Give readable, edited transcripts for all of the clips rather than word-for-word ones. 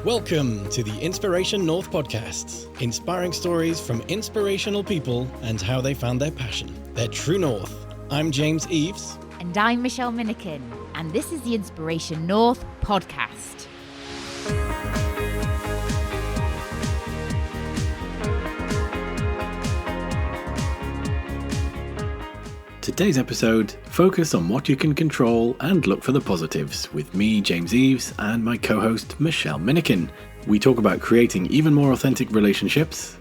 Welcome to the Inspiration North podcast, inspiring stories from inspirational people and how they found their passion, their true north. I'm James Eves. And I'm Michelle Minnikin, and this is the Inspiration North podcast. Today's episode, focus on what you can control and look for the positives with me, James Eves, and my co-host, Michelle Minnikin. We talk about creating even more authentic relationships,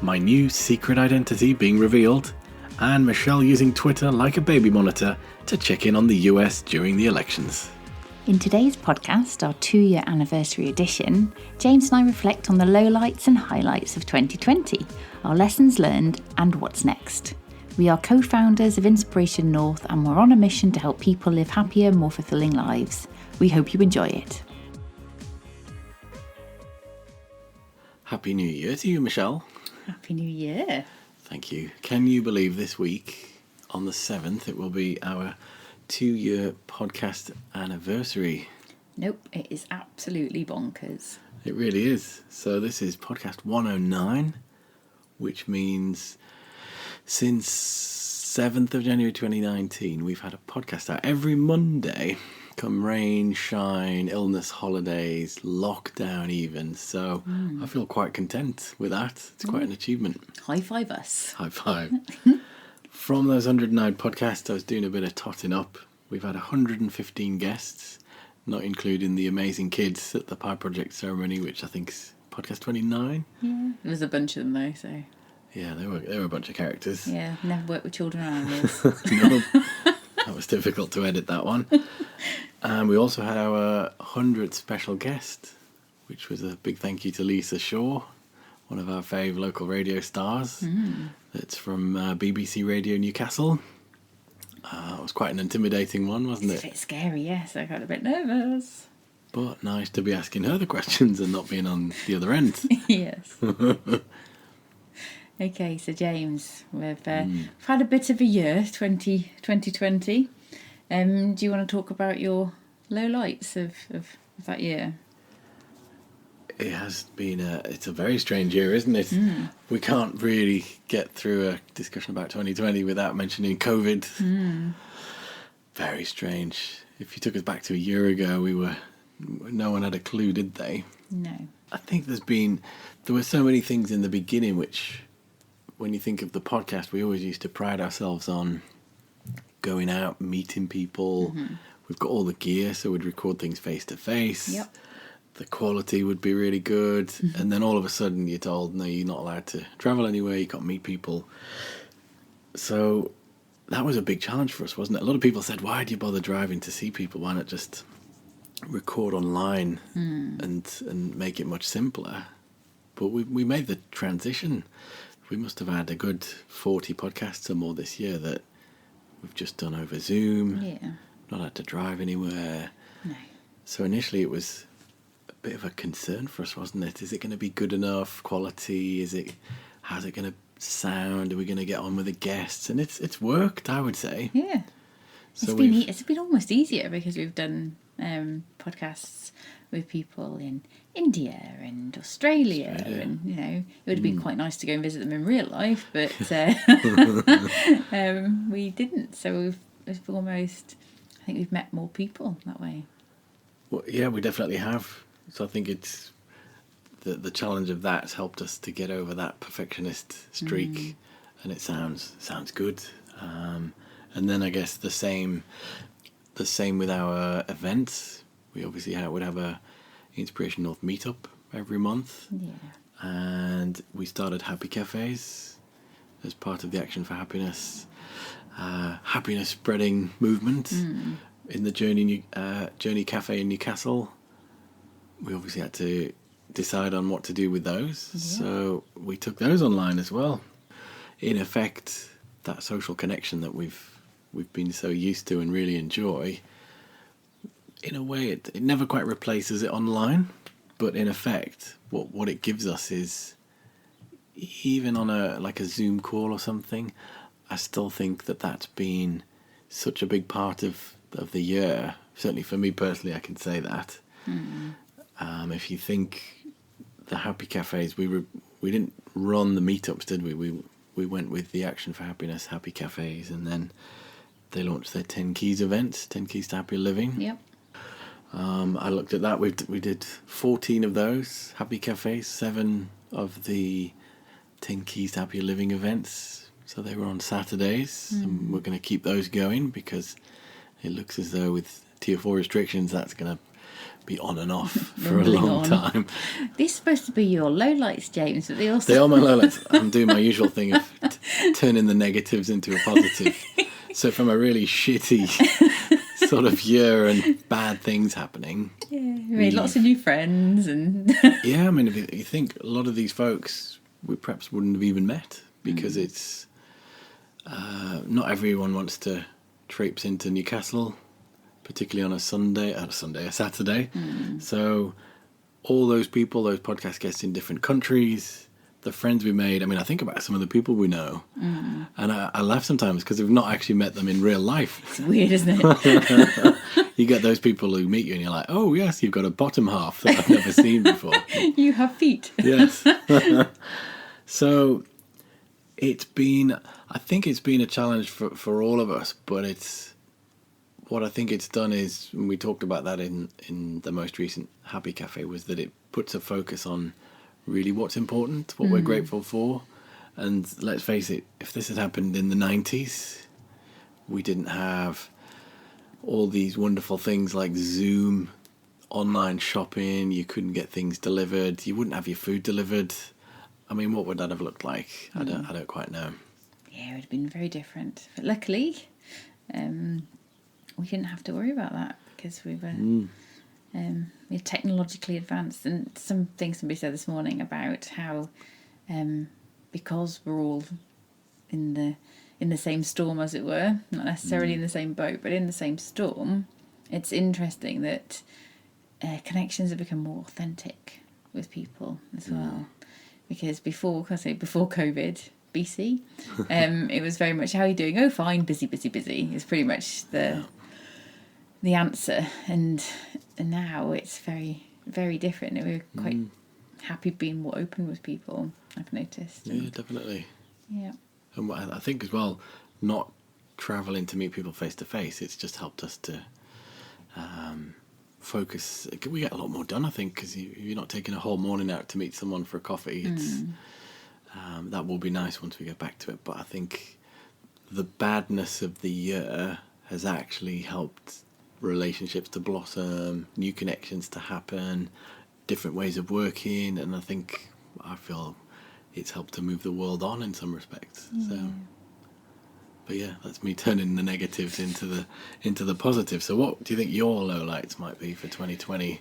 my new secret identity being revealed, and Michelle using Twitter like a baby monitor to check in on the US during the elections. In today's podcast, our 2-year anniversary edition, James and I reflect on the lowlights and highlights of 2020, our lessons learned, and what's next. We are co-founders of Inspiration North, and we're on a mission to help people live happier, more fulfilling lives. We hope you enjoy it. Happy New Year to you, Michelle. Happy New Year. Thank you. Can you believe this week, on the 7th, it will be our 2-year podcast anniversary? Nope, it is absolutely bonkers. It really is. So this is podcast 109, which means since 7th of January 2019, we've had a podcast out every Monday, come rain, shine, illness, holidays, lockdown even. So I feel quite content with that. It's quite an achievement. High five us. High five. From those 109 podcasts, I was doing a bit of totting up. We've had 115 guests, not including the amazing kids at the Pie Project ceremony, which I think is podcast 29. Yeah, there was a bunch of them though, so... Yeah, they were a bunch of characters. Yeah, never worked with children or animals. No, that was difficult to edit that one. And we also had our 100th special guest, which was a big thank you to Lisa Shaw, one of our fave local radio stars. That's from BBC Radio Newcastle. It was quite an intimidating one, wasn't it? It's a bit scary, yes. I got a bit nervous. But nice to be asking her the questions and not being on the other end. Yes. Okay, so James, we've had a bit of a year, 2020. Do you want to talk about your lowlights of that year? It has been it's a very strange year, isn't it? We can't really get through a discussion about 2020 without mentioning COVID. Very strange. If you took us back to a year ago, no one had a clue, did they? No. I think there were so many things in the beginning which, when you think of the podcast, we always used to pride ourselves on going out, meeting people. We've got all the gear, so we'd record things face to face. Yep. The quality would be really good. And then all of a sudden you're told, no, you're not allowed to travel anywhere, you can't meet people. So that was a big challenge for us, wasn't it? A lot of people said, why do you bother driving to see people? Why not just record online and make it much simpler? But we made the transition. We must have had a good 40 podcasts or more this year that we've just done over Zoom. Yeah. Not had to drive anywhere. No. So initially it was a bit of a concern for us, wasn't it? Is it going to be good enough quality? How's it going to sound? Are we going to get on with the guests? And it's worked, I would say. Yeah. So it's been almost easier because we've done podcasts with people in India and Australia. And it would have been quite nice to go and visit them in real life, but we didn't. So I think we've met more people that way. Well, yeah, we definitely have. So I think it's the challenge of that has helped us to get over that perfectionist streak, and it sounds good. And then I guess the same with our events. We obviously would have a Inspiration North meetup every month. Yeah. And we started Happy Cafes as part of the Action for Happiness happiness spreading movement in the Journey Cafe in Newcastle. We obviously had to decide on what to do with those. Yeah. So we took those online as well. In effect, that social connection that we've been so used to and really enjoy, in a way it never quite replaces it online, but in effect what it gives us is, even on a Zoom call or something, I still think that's been such a big part of the year. Certainly for me personally, I can say that. If you think the Happy Cafes, we didn't run the meetups, did we? We went with the Action for Happiness Happy Cafes, and then they launched their 10 Keys event, 10 Keys to Happy Living. Yep. I looked at that. We did 14 of those Happy Cafes, 7 of the 10 Keys to Happy Living events. So they were on Saturdays, and we're going to keep those going because it looks as though with Tier 4 restrictions, that's going to be on and off for a long time. These are supposed to be your lowlights, James, but they are my lowlights. I'm doing my usual thing of turning the negatives into a positive. So from a really shitty sort of year and bad things happening. Yeah, we made lots of new friends. And yeah, I mean, if you think a lot of these folks we perhaps wouldn't have even met because it's not everyone wants to traipse into Newcastle, particularly on a Saturday. So all those people, those podcast guests in different countries, the friends we made, I mean, I think about some of the people we know, and I laugh sometimes because we've not actually met them in real life. It's weird, isn't it? You get those people who meet you and you're like, oh yes, you've got a bottom half that I've never seen before. You have feet. Yes. So I think it's been a challenge for all of us, but what I think it's done is, and we talked about that in the most recent Happy Cafe, was that it puts a focus on really what's important, what we're grateful for. And let's face it, if this had happened in the 90s, we didn't have all these wonderful things like Zoom, online shopping, you couldn't get things delivered, you wouldn't have your food delivered. I mean, what would that have looked like? I don't quite know. Yeah, it would have been very different. But luckily, we didn't have to worry about that because we were technologically advanced. And some things somebody said this morning about how because we're all in the same storm, as it were, not necessarily in the same boat, but in the same storm, it's interesting that connections have become more authentic with people as well. Because before COVID, BC, it was very much, how are you doing? Oh, fine, busy. Is pretty much the answer. And now it's very, very different. We're quite happy being more open with people, I've noticed. Yeah, definitely. Yeah. And I think as well, not travelling to meet people face to face, it's just helped us to focus. We get a lot more done, I think, because you're not taking a whole morning out to meet someone for a coffee. It's that will be nice once we get back to it. But I think the badness of the year has actually helped relationships to blossom, new connections to happen, different ways of working, and I feel it's helped to move the world on in some respects. So, but yeah, that's me turning the negatives into the positives. So what do you think your lowlights might be for 2020?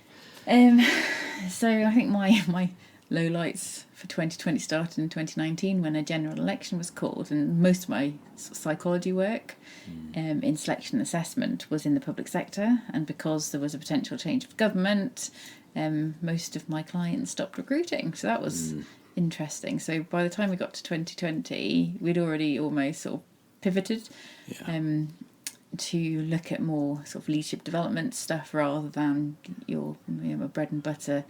So I think my lowlights for 2020 started in 2019 when a general election was called, and most of my psychology work in selection and assessment was in the public sector, and because there was a potential change of government, most of my clients stopped recruiting. So that was interesting. So by the time we got to 2020, we'd already almost sort of pivoted to look at more sort of leadership development stuff rather than your bread and butter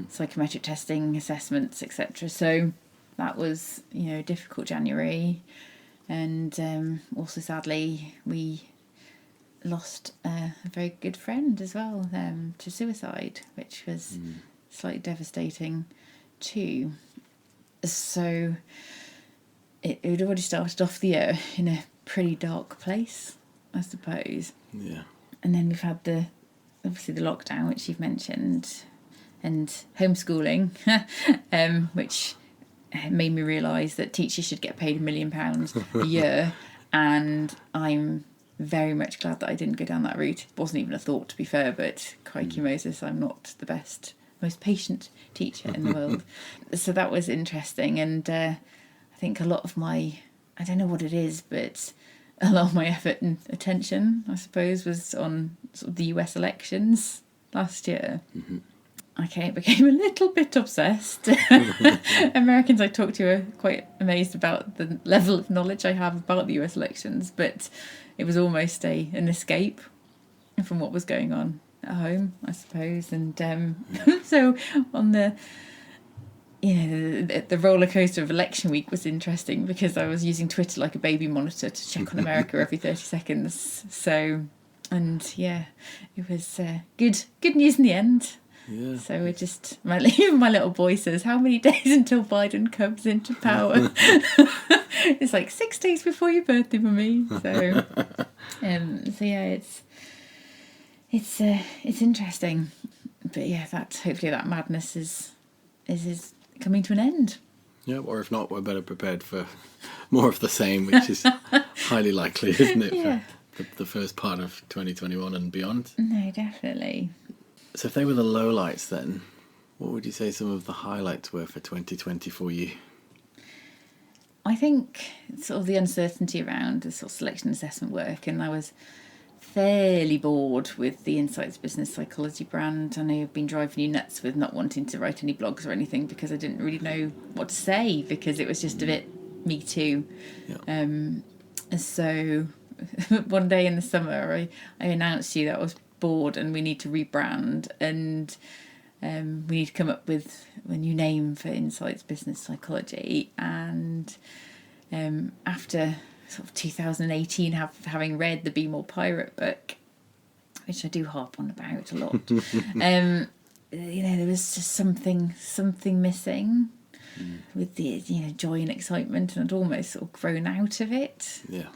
psychometric testing, assessments, etc. So that was a difficult January, and also sadly we lost a very good friend as well to suicide, which was slightly devastating too. So it had already started off the year in a pretty dark place, I suppose. Yeah. And then we've had obviously the lockdown, which you've mentioned, and homeschooling, which made me realise that teachers should get paid £1 million a year, and I'm very much glad that I didn't go down that route. It wasn't even a thought, to be fair, but crikey Moses, I'm not the most patient teacher in the world. So that was interesting, and I think a lot of I don't know what it is, but a lot of my effort and attention, I suppose, was on sort of the US elections last year. I became a little bit obsessed. Americans I talk to are quite amazed about the level of knowledge I have about the US elections, but it was almost an escape from what was going on at home, I suppose. And so on the roller coaster of election week was interesting because I was using Twitter like a baby monitor to check on America every 30 seconds. So, and yeah, it was good news in the end. Yeah. So we're just, even my little boy says, how many days until Biden comes into power? It's like 6 days before your birthday, Mummy. So, yeah, it's interesting. But yeah, hopefully that madness is coming to an end. Yeah, or if not, we're better prepared for more of the same, which is highly likely, isn't it, Yeah. for the first part of 2021 and beyond? No, definitely. So if they were the lowlights then, what would you say some of the highlights were for 2020 for you? I think sort of the uncertainty around the sort of selection assessment work, and I was fairly bored with the Insights Business Psychology brand. I know I've been driving you nuts with not wanting to write any blogs or anything because I didn't really know what to say because it was just a bit me too. Yeah. So one day in the summer I announced to you that I was bored and we need to rebrand and we need to come up with a new name for Insights Business Psychology. And after sort of 2018, having read the Be More Pirate book, which I do harp on about a lot, there was just something missing with the joy and excitement, and I'd almost sort of grown out of it. Yeah.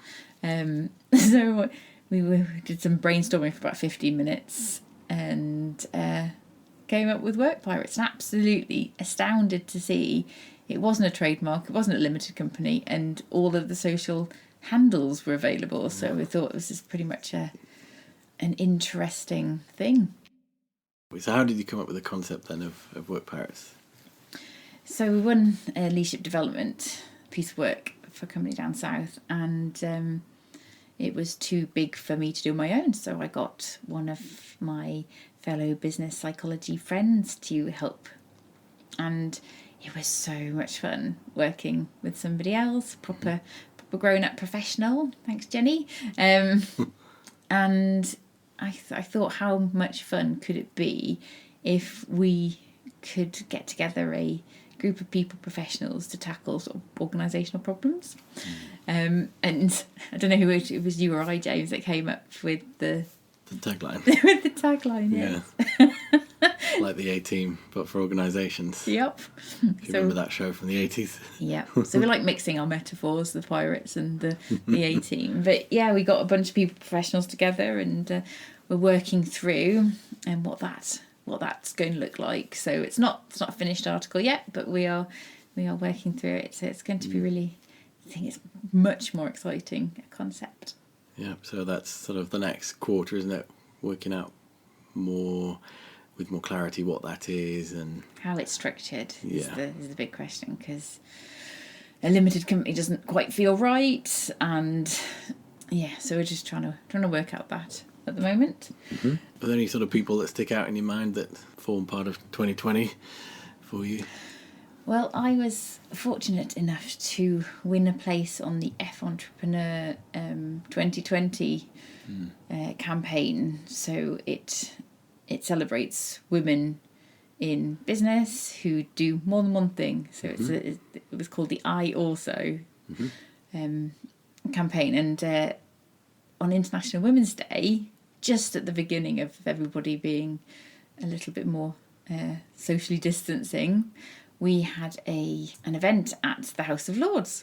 So we did some brainstorming for about 15 minutes and came up with Work Pirates, and absolutely astounded to see it wasn't a trademark, it wasn't a limited company, and all of the social handles were available. So we thought this is pretty much an interesting thing. So how did you come up with the concept then of Work Pirates? So we won a leadership development piece of work for a company down south, and it was too big for me to do on my own. So I got one of my fellow business psychology friends to help. And it was so much fun working with somebody else, proper grown-up professional. Thanks, Jenny. And I thought, how much fun could it be if we could get together a group of people, professionals, to tackle sort of organisational problems. And I don't know who it was, you or I, James, that came up with the tagline. With the tagline, yes. Yeah. Like the A-Team, but for organisations. Yep. You remember that show from the 80s? Yeah. So we like mixing our metaphors, the pirates and the A-Team. But yeah, we got a bunch of people, professionals together, and we're working through and what that's going to look like. So it's not a finished article yet, but we are working through it. So it's going to be really, I think it's much more exciting a concept. Yeah, so that's sort of the next quarter, isn't it? Working out with more clarity what that is and how it's structured is the big question, because a limited company doesn't quite feel right, and so we're just trying to work out that at the moment. Mm-hmm. Are there any sort of people that stick out in your mind that form part of 2020 for you? Well, I was fortunate enough to win a place on the F Entrepreneur 2020 campaign. So it celebrates women in business who do more than one thing. So it was called the I Also campaign. And on International Women's Day, just at the beginning of everybody being a little bit more socially distancing, we had an event at the House of Lords.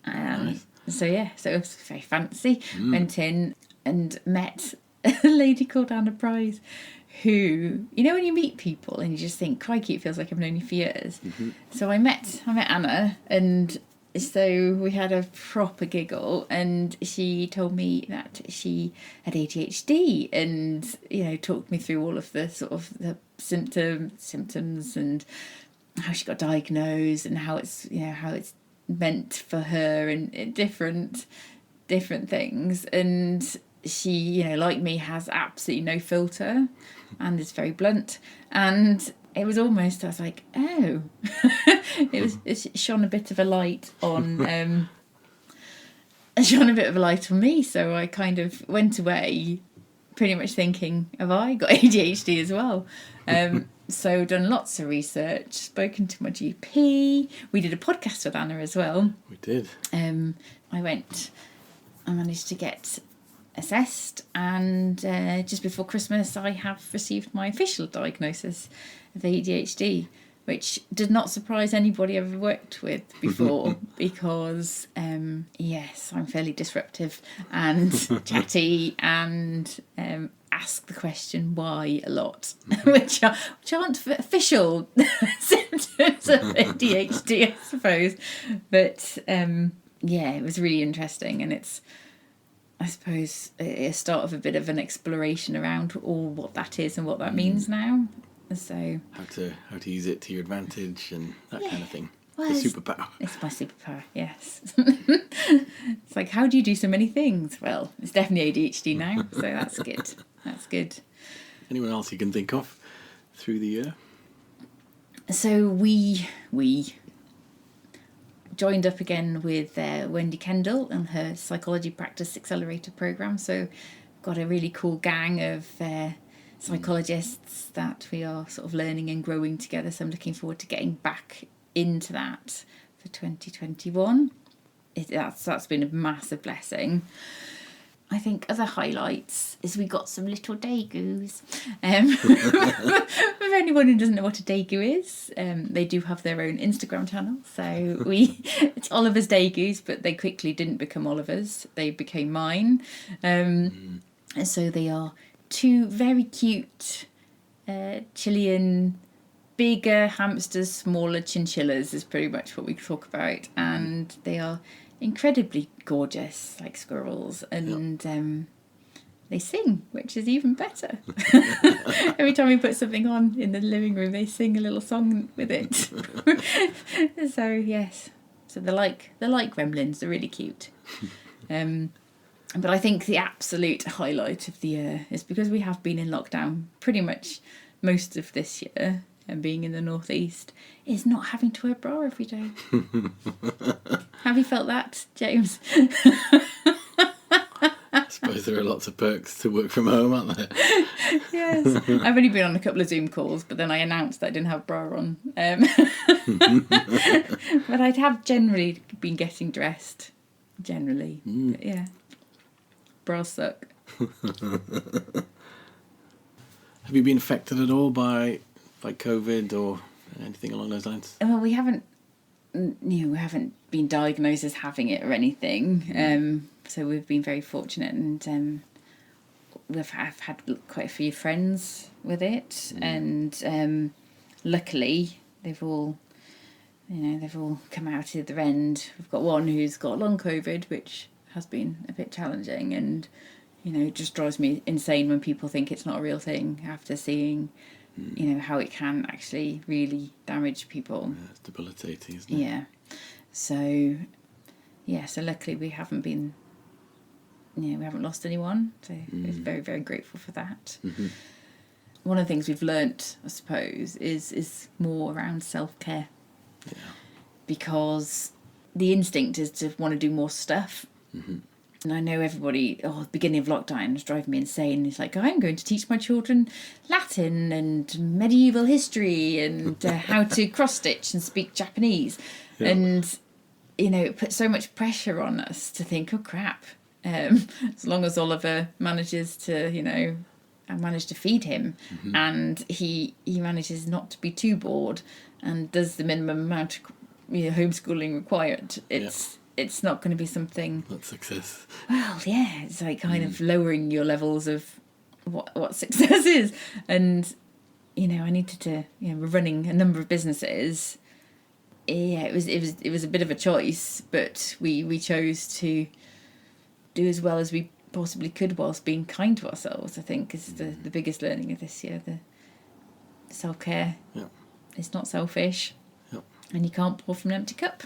Nice. So it was very fancy. Went in and met a lady called Anna Price, who, when you meet people and you just think, crikey, it feels like I've known you for years. Mm-hmm. So I met Anna, and so we had a proper giggle, and she told me that she had ADHD, and talked me through all of the sort of the symptoms and how she got diagnosed, and how it's meant for her, and different things. And she, like me, has absolutely no filter and is very blunt. And it was almost, I was like, oh, it shone a bit of a light on me. So I kind of went away pretty much thinking, have I got ADHD as well? So done lots of research, spoken to my GP. We did a podcast with Anna as well. We did. I managed to get assessed, and just before Christmas I have received my official diagnosis of ADHD, which did not surprise anybody I've ever worked with before because yes, I'm fairly disruptive and chatty and ask the question why a lot, which aren't official symptoms of ADHD, I suppose. But yeah, it was really interesting, and it's, I suppose, a start of a bit of an exploration around all what that is and what that means now. So how to use it to your advantage and that kind of thing. Well, the superpower. It's my superpower, yes. It's like, how do you do so many things? Well, it's definitely ADHD now, so that's good. That's good. Anyone else you can think of through the year? So we joined up again with Wendy Kendall and her Psychology Practice Accelerator program. So got a really cool gang of psychologists that we are sort of learning and growing together. So I'm looking forward to getting back into that for 2021. That's been a massive blessing. I think other highlights is we got some little dagoos. For anyone who doesn't know what a dagu is, they do have their own Instagram channel. So it's Oliver's dagoos, but they quickly didn't become Oliver's. They became mine. And so they are two very cute Chilean, bigger hamsters, smaller chinchillas is pretty much what we talk about. And they are incredibly gorgeous, like squirrels, and they sing, which is even better. Every time we put something on in the living room, they sing a little song with it. So yes, so they're like gremlins. They're really cute. But I think the absolute highlight of the year is, because we have been in lockdown pretty much most of this year, and being in the northeast, is not having to wear a bra every day. Have you felt that, James? I suppose there are lots of perks to work from home, aren't there? Yes. I've only been on a couple of Zoom calls, but then I announced that I didn't have a bra on. But I have generally been getting dressed, generally. But yeah, bras suck. Have you been affected at all by COVID or anything along those lines? Well, we haven't been diagnosed as having it or anything. So we've been very fortunate, and I've had quite a few friends with it, and luckily they've all come out the other end. We've got one who's got long COVID, which has been a bit challenging, and it just drives me insane when people think it's not a real thing after seeing how it can actually really damage people. Yeah, it's debilitating, isn't it? Yeah. So luckily we haven't lost anyone. So we're very, very grateful for that. Mm-hmm. One of the things we've learnt, I suppose, is more around self-care. Yeah. Because the instinct is to want to do more stuff. Mm-hmm. And I know everybody, the beginning of lockdown was driving me insane. It's like, I'm going to teach my children Latin and medieval history and how to cross-stitch and speak Japanese. Yeah. And, it put so much pressure on us to think, oh, crap. As long as Oliver manages to, I manage to feed him, mm-hmm. and he manages not to be too bored and does the minimum amount of homeschooling required, it's not going to be something... That's success. Well, yeah, it's like kind of lowering your levels of what success is. And, I needed to... we're running a number of businesses. Yeah, it was a bit of a choice, but we chose to do as well as we possibly could whilst being kind to ourselves, I think, is the biggest learning of this year. The self-care. Yeah. It's not selfish. Yeah. And you can't pour from an empty cup.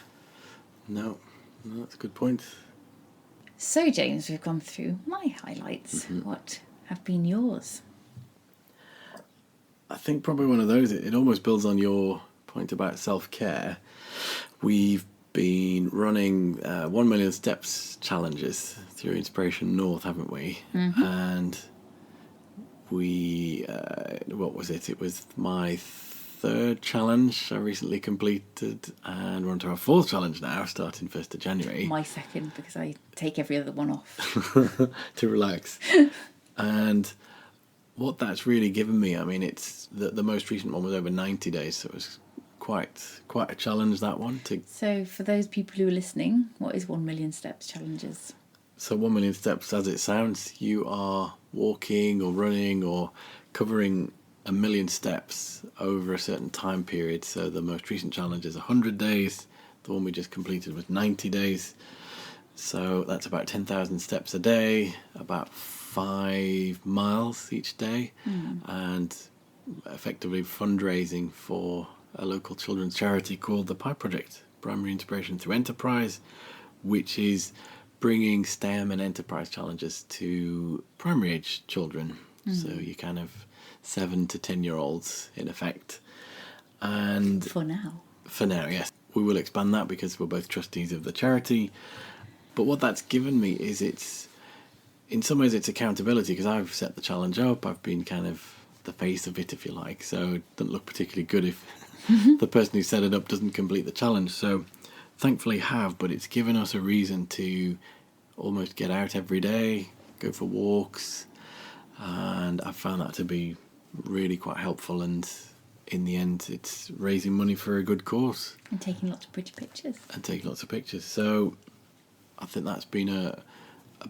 No, that's a good point. So, James, we've gone through my highlights. Mm-hmm. What have been yours? I think probably one of those, it almost builds on your point about self-care. We've been running 1 million steps challenges through Inspiration North, haven't we? Mm-hmm. And what was it? It was my third challenge I recently completed, and we're on to our fourth challenge now, starting 1st of January. My second, because I take every other one off. To relax. And what that's really given me, I mean, it's the most recent one was over 90 days, so it was quite a challenge, that one. So for those people who are listening, what is 1 million steps challenges? So 1 million steps, as it sounds, you are walking or running or covering 1 million steps over a certain time period. So the most recent challenge is 100 days. The one we just completed was 90 days. So that's about 10,000 steps a day, about 5 miles each day, and effectively fundraising for a local children's charity called the PI Project, Primary Inspiration Through Enterprise, which is bringing STEM and enterprise challenges to primary age children. So you kind of 7 to 10-year-olds in effect. And For now, yes. We will expand that because we're both trustees of the charity. But what that's given me is in some ways it's accountability, because I've set the challenge up. I've been kind of the face of it, if you like. So it doesn't look particularly good if the person who set it up doesn't complete the challenge. So thankfully have, but it's given us a reason to almost get out every day, go for walks, and I've found that to be really quite helpful, and in the end it's raising money for a good cause. and taking lots of pretty pictures. So I think that's been a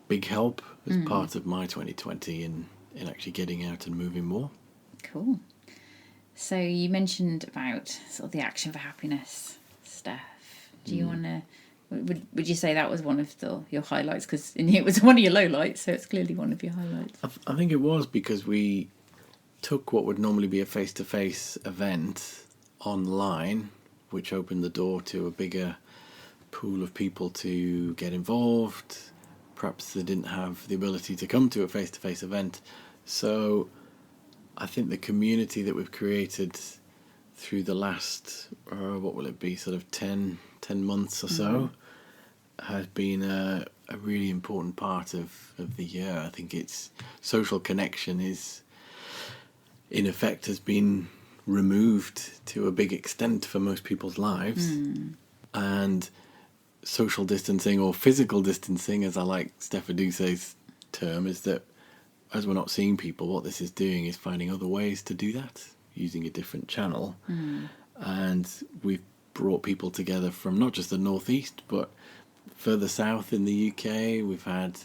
big help as part of my 2020 in actually getting out and moving more. Cool. So you mentioned about sort of the action for happiness stuff. Do you want to... Would you say that was one of your highlights? Because it was one of your lowlights, so it's clearly one of your highlights. I think it was, because we took what would normally be a face-to-face event online, which opened the door to a bigger pool of people to get involved. Perhaps they didn't have the ability to come to a face-to-face event. So I think the community that we've created through the last, what will it be, sort of 10 months or so, has been a really important part of the year. I think it's social connection is, in effect, has been removed to a big extent for most people's lives. And social distancing, or physical distancing, as I like Stefaduse's term, is that as we're not seeing people, what this is doing is finding other ways to do that, using a different channel. And we've brought people together from not just the northeast, but further south in the UK. We've had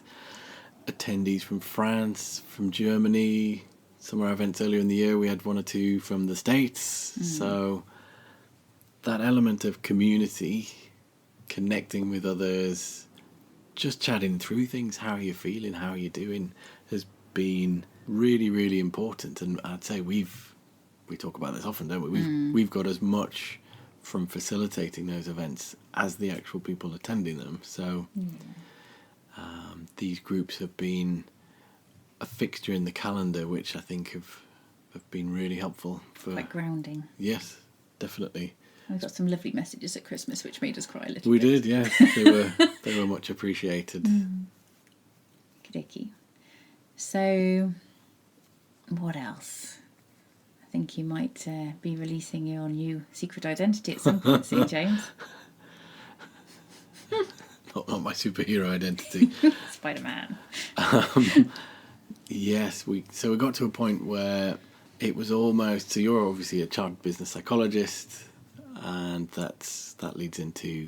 attendees from France, from Germany. Some of our events earlier in the year, we had 1 or 2 from the States. So that element of community, connecting with others, just chatting through things, how are you feeling, how are you doing, has been really, really important. And I'd say we talk about this often, don't we? We've got as much from facilitating those events as the actual people attending them. So these groups have been a fixture in the calendar, which I think have been really helpful. Quite grounding. Yes, definitely. We got some lovely messages at Christmas which made us cry a little bit. We did, yes. They were much appreciated. Kiddiki. So, what else? I think you might be releasing your new secret identity at some point soon, James. Not my superhero identity. Spider-Man. Yes, we got to a point where it was almost, so you're obviously a chartered business psychologist, and that leads into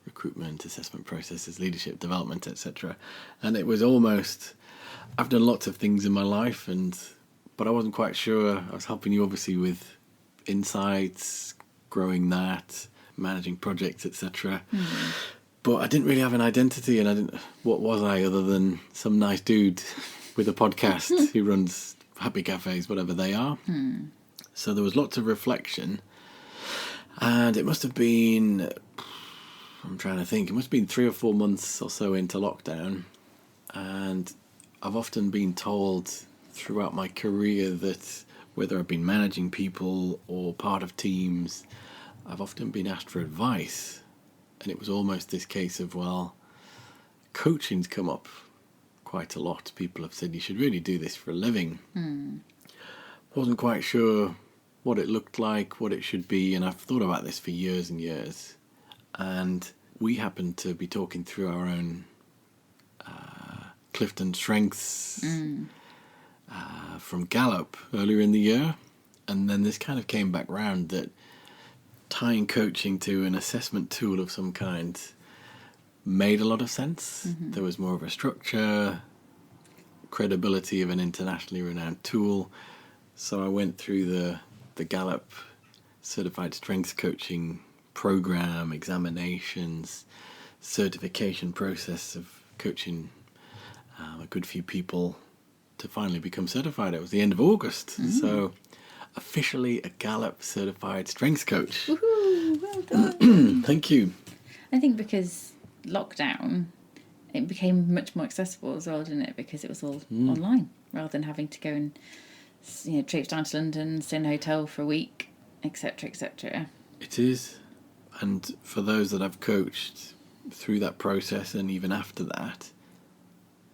recruitment, assessment processes, leadership development, etc. And it was almost, I've done lots of things in my life, but I wasn't quite sure. I was helping you obviously with insights, growing that, managing projects, etc. But I didn't really have an identity, and what was I other than some nice dude with a podcast who runs happy cafes, whatever they are. So there was lots of reflection, and it must have been, I'm trying to think, it must have been 3 or 4 months or so into lockdown, and I've often been told throughout my career that whether I've been managing people or part of teams, I've often been asked for advice. And it was almost this case of, well, coaching's come up quite a lot. People have said you should really do this for a living. wasn't quite sure what it looked like, what it should be, and I've thought about this for years and years. And we happened to be talking through our own Clifton Strengths from Gallup earlier in the year, and then this kind of came back round that tying coaching to an assessment tool of some kind made a lot of sense. Mm-hmm. There was more of a structure, credibility of an internationally renowned tool. So I went through the Gallup Certified Strengths Coaching program, examinations, certification process of coaching a good few people to finally become certified. It was the end of August. Mm-hmm. So officially a Gallup Certified Strengths Coach. Woohoo! Well done. Thank you. I think because lockdown, it became much more accessible as well, didn't it? Because it was all online, rather than having to go and traipse down to London, stay in a hotel for a week, etc., etc. It is. And for those that I've coached through that process and even after that,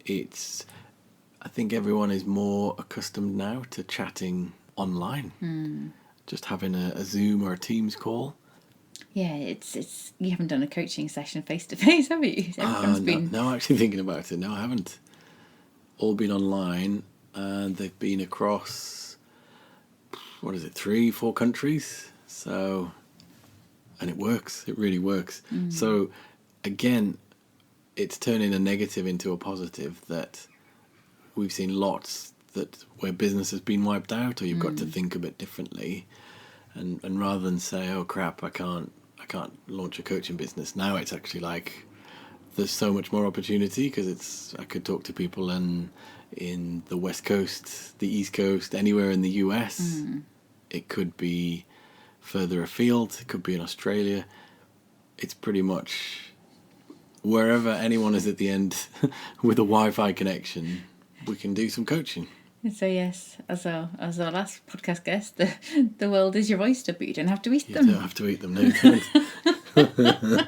I think everyone is more accustomed now to chatting online. Just having a Zoom or a Teams call. Yeah, it's you haven't done a coaching session face to face, have you? No, actually thinking about it. No, I haven't. All been online, and they've been across 3-4 countries. So, and it works. It really works. So, again, it's turning a negative into a positive, that we've seen lots where business has been wiped out, or you've got to think a bit differently, and rather than say, oh crap, I can't launch a coaching business now, it's actually like there's so much more opportunity, because I could talk to people in the West Coast, the East Coast, anywhere in the US. It could be further afield, it could be in Australia. It's pretty much wherever anyone is at the end with a Wi-Fi connection, we can do some coaching. So yes, as our last podcast guest, the world is your oyster, but you don't have to eat them. You don't have to eat them, no, you don't.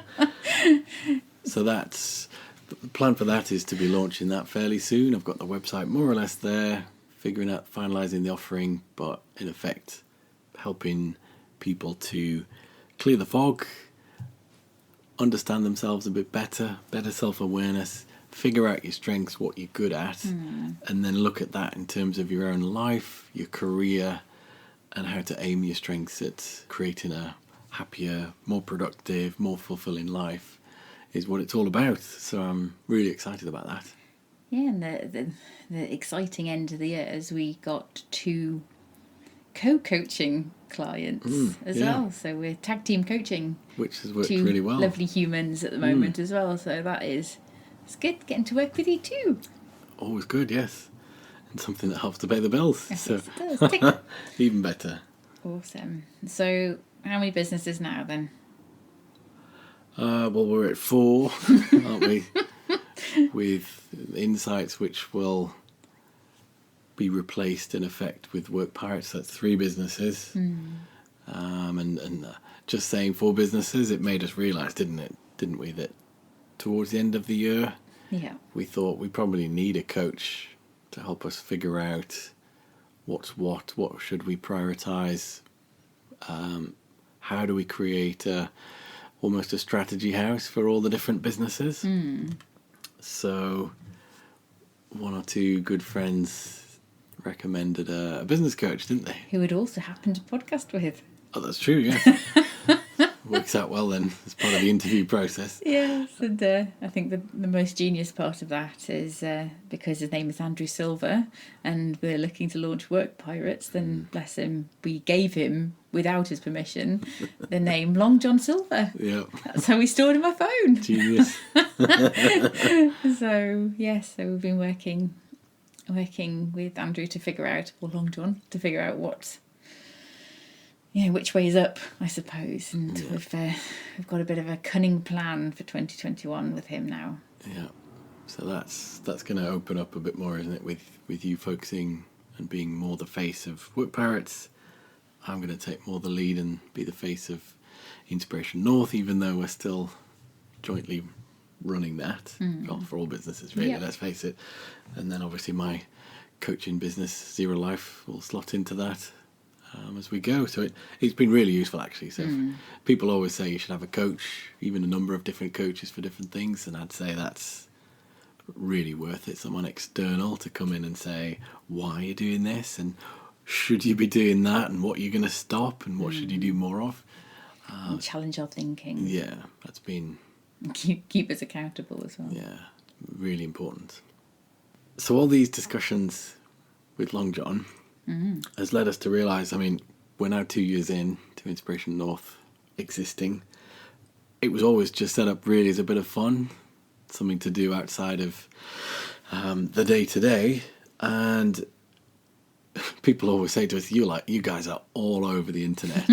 So that's the plan for that, is to be launching that fairly soon. I've got the website more or less there, finalising the offering, but in effect helping people to clear the fog, understand themselves a bit better self-awareness, figure out your strengths, what you're good at, and then look at that in terms of your own life, your career, and how to aim your strengths at creating a happier, more productive, more fulfilling life is what it's all about. So I'm really excited about that. Yeah, and the exciting end of the year is we got 2 co-coaching clients as well. So we're tag team coaching, which has worked really well. 2 lovely humans at the moment as well. So it's good getting to work with you too. Always good, yes. And something that helps to pay the bills. Yes, so. It does. Even better. Awesome. So how many businesses now then? Well, we're at 4, aren't we? With insights which will be replaced in effect with Work Pirates. That's 3 businesses. And just saying 4 businesses, it made us realise, didn't we, that towards the end of the year, we thought we probably need a coach to help us figure out what's what should we prioritise, how do we create almost a strategy house for all the different businesses. So 1 or 2 good friends recommended a business coach, didn't they? Who would also happen to podcast with. Oh, that's true, yeah. Works out well then, as part of the interview process. Yes, and I think the most genius part of that is because his name is Andrew Silver and we're looking to launch Work Pirates, then bless him, we gave him, without his permission, the name Long John Silver. Yeah. That's how we stored in my phone. Genius. So we've been working with Andrew to figure out, or Long John, to figure out which way is up, I suppose. And we've got a bit of a cunning plan for 2021 with him now. Yeah. So that's going to open up a bit more, isn't it, with you focusing and being more the face of Work Pirates. I'm going to take more the lead and be the face of Inspiration North, even though we're still jointly running that. Well, for all businesses, really, let's face it. And then obviously my coaching business, Zero Life, will slot into that as we go. So it's been really useful, actually. So people always say you should have a coach, even a number of different coaches for different things, and I'd say that's really worth it. Someone external to come in and say, why are you doing this, and should you be doing that, and what are you going to stop, and what should you do more of? And challenge our thinking. Yeah, that's been... Keep us accountable as well. Yeah, really important. So all these discussions with Long John has led us to realise, I mean, we're now 2 years in to Inspiration North existing. It was always just set up really as a bit of fun, something to do outside of the day-to-day. And people always say to us, you guys are all over the internet.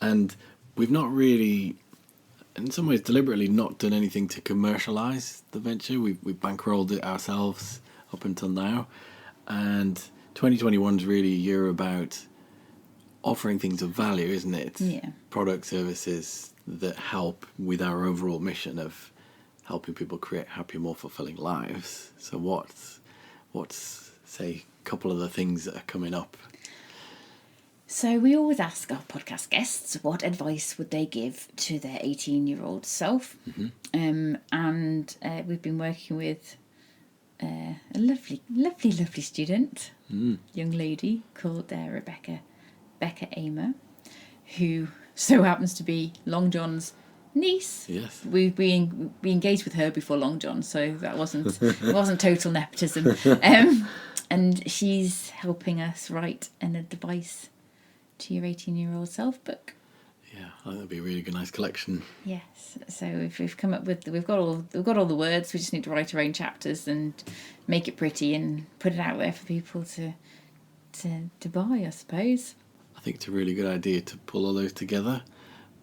And we've not really, in some ways deliberately, not done anything to commercialise the venture. We've bankrolled it ourselves up until now. And 2021 is really a year about offering things of value, isn't it? Yeah. Product, services that help with our overall mission of helping people create happier, more fulfilling lives. So what's say a couple of the things that are coming up? So we always ask our podcast guests what advice would they give to their 18-year-old self. And we've been working with a lovely student, young lady called Rebecca Amer, who so happens to be Long John's niece. Yes. We engaged with her before Long John, so that wasn't total nepotism. And she's helping us write an advice to your 18-year-old self book. Yeah, I think that'd be a really good, nice collection. Yes. So we've come up with, we've got all the words. We just need to write our own chapters and make it pretty and put it out there for people to buy, I suppose. I think it's a really good idea to pull all those together.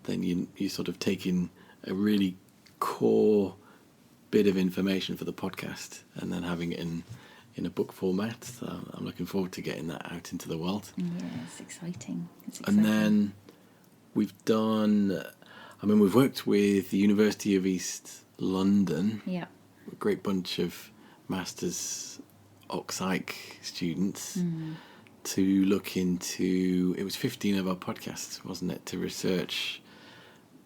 Then you sort of take in a really core bit of information for the podcast and then having it in a book format. So I'm looking forward to getting that out into the world. Yeah, it's exciting. And then we've worked with the University of East London. Yeah. A great bunch of Masters Psych students to look into, it was 15 of our podcasts, wasn't it, to research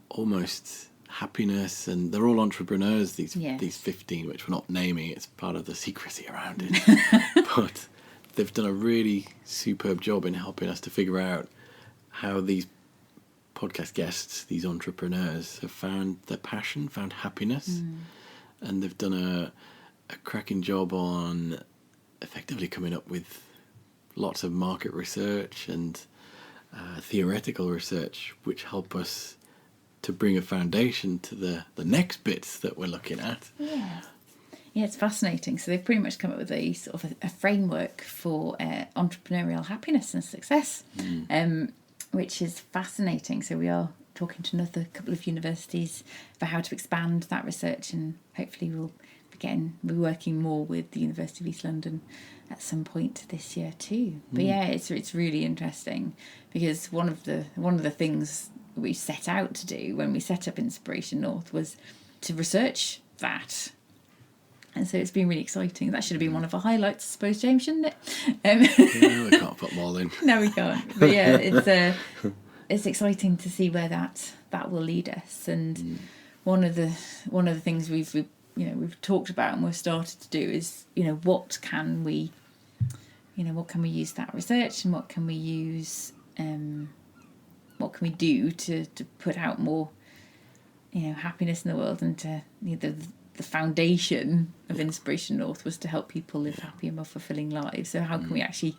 almost happiness, and they're all entrepreneurs, these 15, which we're not naming, it's part of the secrecy around it. But they've done a really superb job in helping us to figure out how these podcast guests, these entrepreneurs, have found their passion, found happiness, and they've done a cracking job on effectively coming up with lots of market research and theoretical research, which help us to bring a foundation to the next bits that we're looking at. Yeah, it's fascinating. So they've pretty much come up with a sort of a framework for entrepreneurial happiness and success, which is fascinating. So we are talking to another couple of universities for how to expand that research, and hopefully we'll be working more with the University of East London at some point this year too. But yeah, it's really interesting, because one of the things we set out to do when we set up Inspiration North was to research that, and so it's been really exciting. That should have been one of our highlights, I suppose, James, shouldn't it? Yeah, we can't put them all in. No, we can't. But yeah, it's exciting to see where that will lead us. And one of the things we've talked about and we've started to do is, what can we use that research, and what can we use, what can we do to put out more, happiness in the world, and to the foundation of Inspiration North was to help people live happier, more fulfilling lives. So how can we actually,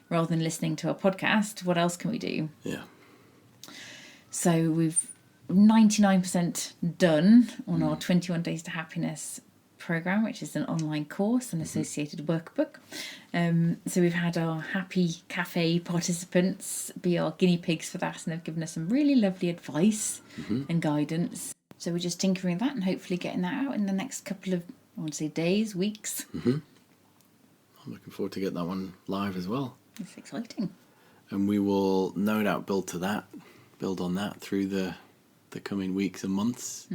rather than listening to our podcast, what else can we do? Yeah. So we've 99% done on our 21 Days to Happiness program, which is an online course and associated workbook. So we've had our Happy Cafe participants be our guinea pigs for that, and they've given us some really lovely advice and guidance. So we're just tinkering that and hopefully getting that out in the next couple of, I want to say, days, weeks. I'm looking forward to get that one live as well. It's exciting. And we will no doubt build on that through the coming weeks and months,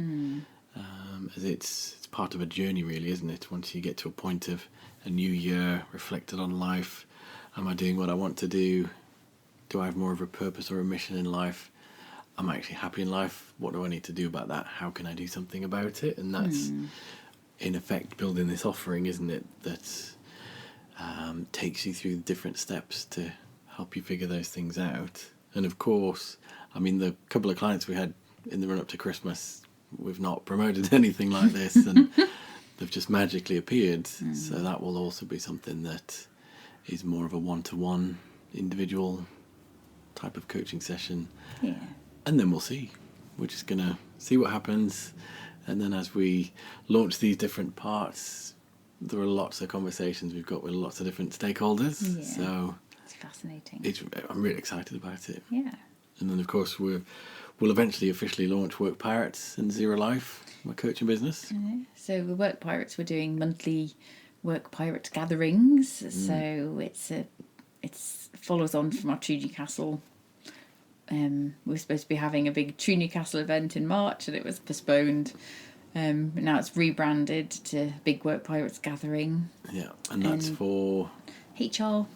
as it's part of a journey, really, isn't it? Once you get to a point of a new year, reflected on life, am I doing what I want to do? Do I have more of a purpose or a mission in life? Am I actually happy in life? What do I need to do about that? How can I do something about it? And that's, in effect, building this offering, isn't it? That takes you through the different steps to help you figure those things out. And of course, I mean, the couple of clients we had in the run-up to Christmas, we've not promoted anything like this, and they've just magically appeared. So that will also be something that is more of a one-to-one individual type of coaching session. Yeah. And then we'll see. We're just going to see what happens. And then as we launch these different parts, there are lots of conversations we've got with lots of different stakeholders. Yeah. So It's fascinating. I'm really excited about it. Yeah. And then, of course, we'll eventually officially launch Work Pirates and Zero Life, my coaching business. So the Work Pirates, we're doing monthly Work Pirate gatherings. So it's follows on from our True Newcastle. We were supposed to be having a big True Newcastle event in March, and it was postponed. Now it's rebranded to Big Work Pirates Gathering. Yeah, and that's for HR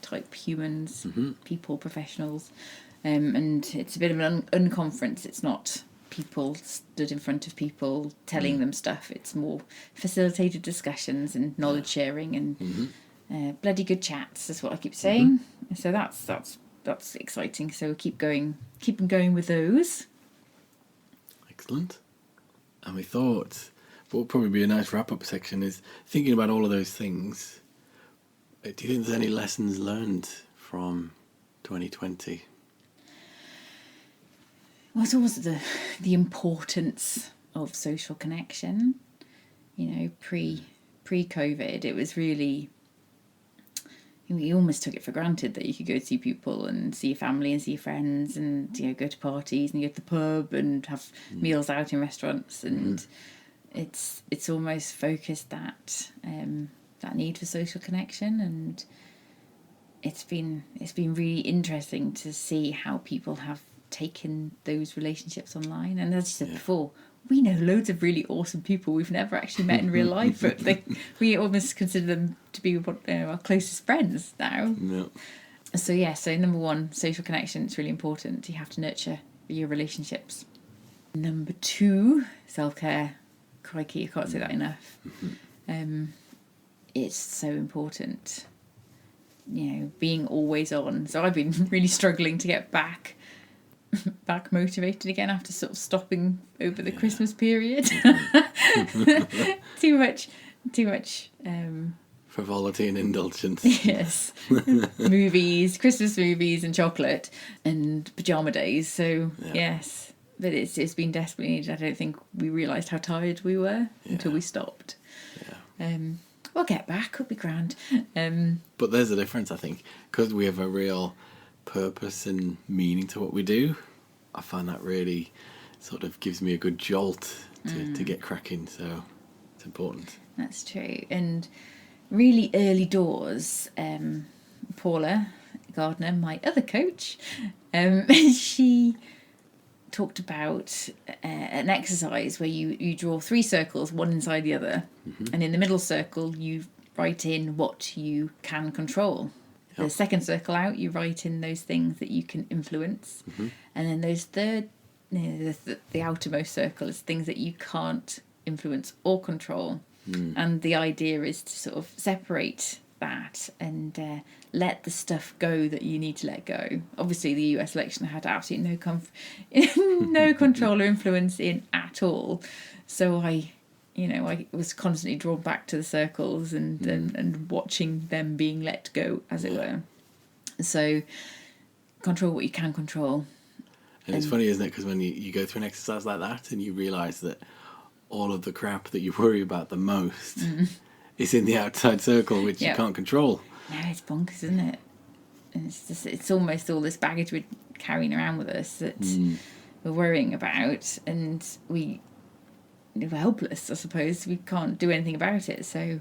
type humans, people, professionals. And it's a bit of an unconference. It's not people stood in front of people telling them stuff. It's more facilitated discussions and knowledge sharing and bloody good chats, is what I keep saying. So that's exciting. So we'll keep going with those. Excellent. And we thought what would probably be a nice wrap-up section is thinking about all of those things. Do you think there's any lessons learned from 2020? Well, it's always the importance of social connection. You know, pre-COVID, it was really, we almost took it for granted that you could go see people and see your family and see your friends and, you know, go to parties and go to the pub and have meals out in restaurants. And it's almost focused that need for social connection. And it's been really interesting to see how people have taken those relationships online. And as you said before, we know loads of really awesome people we've never actually met in real life, but we almost consider them to be our closest friends now. Yeah. So number one, social connection. It's really important. You have to nurture your relationships. Number two, self-care. Crikey, I can't say that enough. It's so important. You know, being always on. So I've been really struggling to get back motivated again after sort of stopping over the Christmas period. too much frivolity and indulgence. Yes. Christmas movies and chocolate and pyjama days. So yes, but it's been desperately needed. I don't think we realised how tired we were until we stopped. We'll get back, it'll be grand. But there's a difference, I think, because we have a real purpose and meaning to what we do. I find that really sort of gives me a good jolt to get cracking, so it's important. That's true. And really early doors, Paula Gardner, my other coach, she talked about an exercise where you draw 3 circles, one inside the other, and in the middle circle you write in what you can control. The second circle out, you write in those things that you can influence. And then those third, the outermost circle is things that you can't influence or control. And the idea is to sort of separate that and let the stuff go that you need to let go. Obviously, the US election had absolutely no control or influence in at all. So I was constantly drawn back to the circles and watching them being let go, as it were. So control what you can control. And it's funny, isn't it? Because when you go through an exercise like that and you realise that all of the crap that you worry about the most is in the outside circle, which you can't control. No, it's bonkers, isn't it? And it's almost all this baggage we're carrying around with us that we're worrying about, and we're helpless, I suppose. We can't do anything about it. So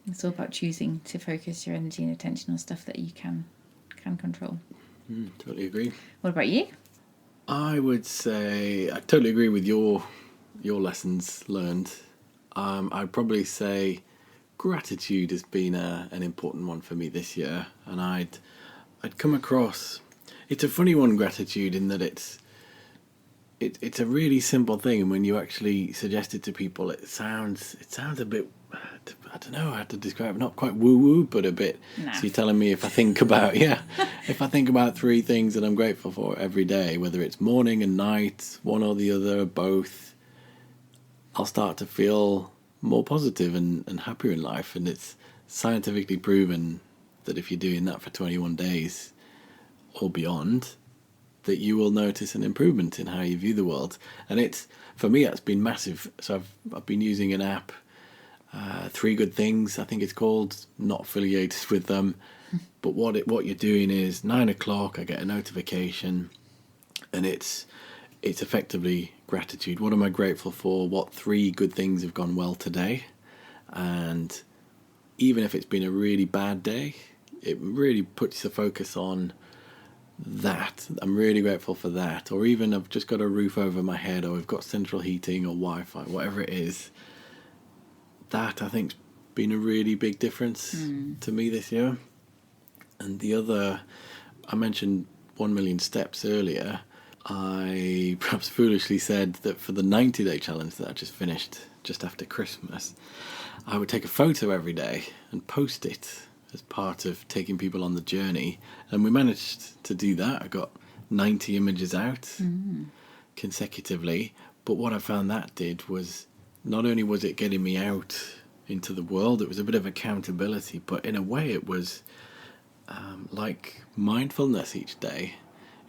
it's all about choosing to focus your energy and attention on stuff that you can control. Totally agree. What about you? I would say I totally agree with your lessons learned. I'd probably say gratitude has been an important one for me this year, and I'd come across. It's a funny one, gratitude, in that it's a really simple thing, and when you actually suggest it to people, it sounds a bit. I don't know how to describe it. Not quite woo woo, but a bit. Nah. So you're telling me if I think about if I think about 3 things that I'm grateful for every day, whether it's morning and night, one or the other, both, I'll start to feel more positive and happier in life. And it's scientifically proven that if you're doing that for 21 days or beyond, that you will notice an improvement in how you view the world. And it's, for me, that's been massive. So I've been using an app, 3 Good Things, I think it's called, not affiliated with them. But what you're doing is 9 o'clock, I get a notification, and it's effectively gratitude. What am I grateful for? What 3 good things have gone well today? And even if it's been a really bad day, it really puts the focus on that. I'm really grateful for that. Or even I've just got a roof over my head, or we've got central heating or Wi-Fi, whatever it is. That, I think, has been a really big difference to me this year. And the other, I mentioned 1 million steps earlier. I perhaps foolishly said that for the 90-day challenge that I just finished just after Christmas, I would take a photo every day and post it as part of taking people on the journey. And we managed to do that. I got 90 images out consecutively. But what I found that did was, not only was it getting me out into the world, it was a bit of accountability, but in a way it was like mindfulness each day.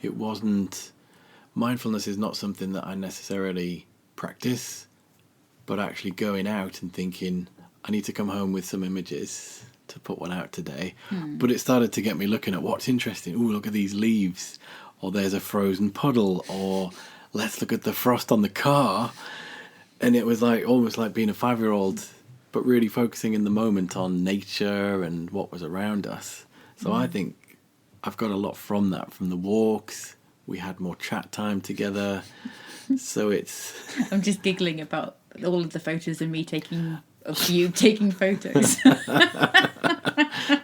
It wasn't... Mindfulness is not something that I necessarily practice, but actually going out and thinking, I need to come home with some images to put one out today. But it started to get me looking at what's interesting. Ooh, look at these leaves, or there's a frozen puddle, or let's look at the frost on the car. And it was like almost like being a 5-year-old, but really focusing in the moment on nature and what was around us. So I think I've got a lot from that, from the walks. We had more chat time together. So it's... I'm just giggling about all of the photos of me taking photos.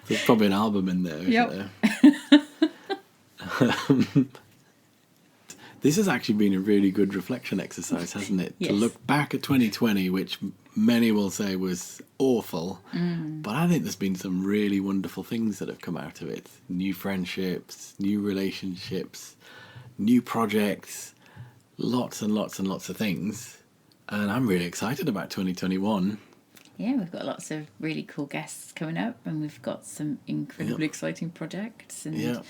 There's probably an album in there, Yep. isn't there? This has actually been a really good reflection exercise, hasn't it? Yes. To look back at 2020, which many will say was awful, but I think there's been some really wonderful things that have come out of it. New friendships, new relationships, new projects, lots and lots and lots of things. And I'm really excited about 2021. Yeah, we've got lots of really cool guests coming up, and we've got some incredibly exciting projects, and you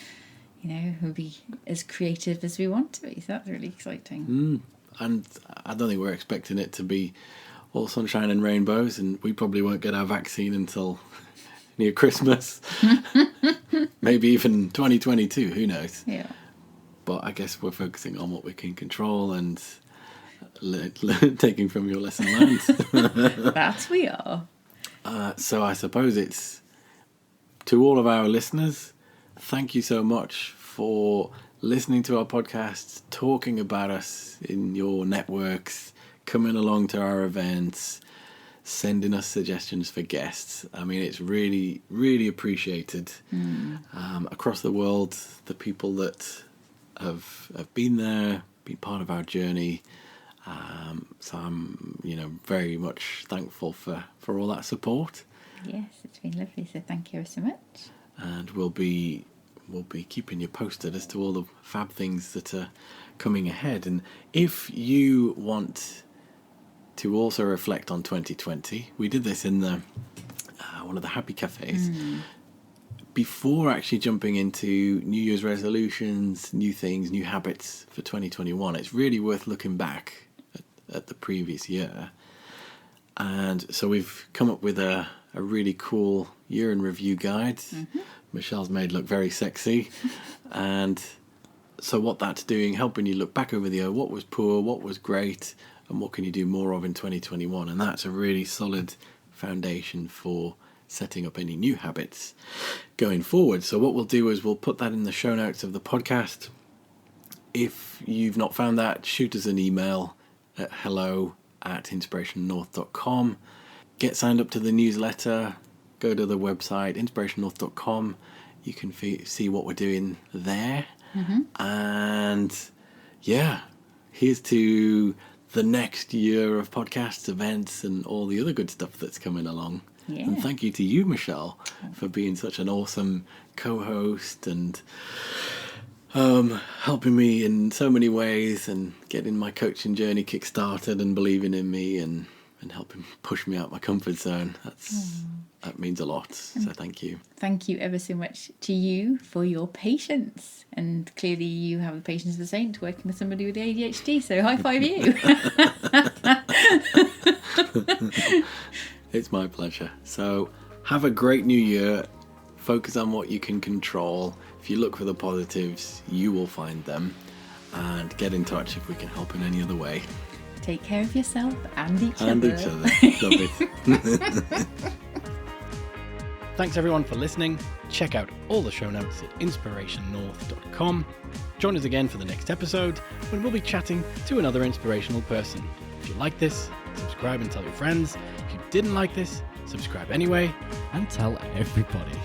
know, we'll be as creative as we want to be. So that's really exciting. And I don't think we're expecting it to be all sunshine and rainbows, and we probably won't get our vaccine until near Christmas. Maybe even 2022, who knows? Yeah. But I guess we're focusing on what we can control and taking from your lesson learned. That we are. So I suppose it's, to all of our listeners, thank you so much for listening to our podcasts, talking about us in your networks, coming along to our events, sending us suggestions for guests. I mean, it's really, really appreciated across the world, the people that have been there, been part of our journey. So I'm, very much thankful for all that support. Yes, it's been lovely. So thank you so much. And we'll be keeping you posted as to all the fab things that are coming ahead. And if you want to also reflect on 2020, we did this in the one of the happy cafes. Before actually jumping into New Year's resolutions, new things, new habits for 2021, it's really worth looking back at the previous year. And so we've come up with a really cool year in review guide. Michelle's made look very sexy. And so what that's doing, helping you look back over the year, what was poor, what was great, and what can you do more of in 2021. And that's a really solid foundation for setting up any new habits going forward. So what we'll do is we'll put that in the show notes of the podcast. If you've not found that, shoot us an email at hello at inspirationnorth.com. Get signed up to the newsletter. Go to the website, inspirationnorth.com. You can see what we're doing there. And yeah, here's to the next year of podcasts, events, and all the other good stuff that's coming along. Yeah. And thank you to you, Michelle, for being such an awesome co-host and helping me in so many ways and getting my coaching journey kick-started and believing in me and helping push me out my comfort zone. That means a lot, so thank you. Thank you ever so much to you for your patience. And clearly you have the patience of a saint working with somebody with ADHD, so high five you. It's my pleasure. So have a great new year. Focus on what you can control. If you look for the positives, you will find them. And get in touch if we can help in any other way. Take care of yourself and each other. And each other. Love it. Thanks everyone for listening. Check out all the show notes at inspirationnorth.com. Join us again for the next episode when we'll be chatting to another inspirational person. If you like this, subscribe and tell your friends. If you didn't like this, subscribe anyway and tell everybody.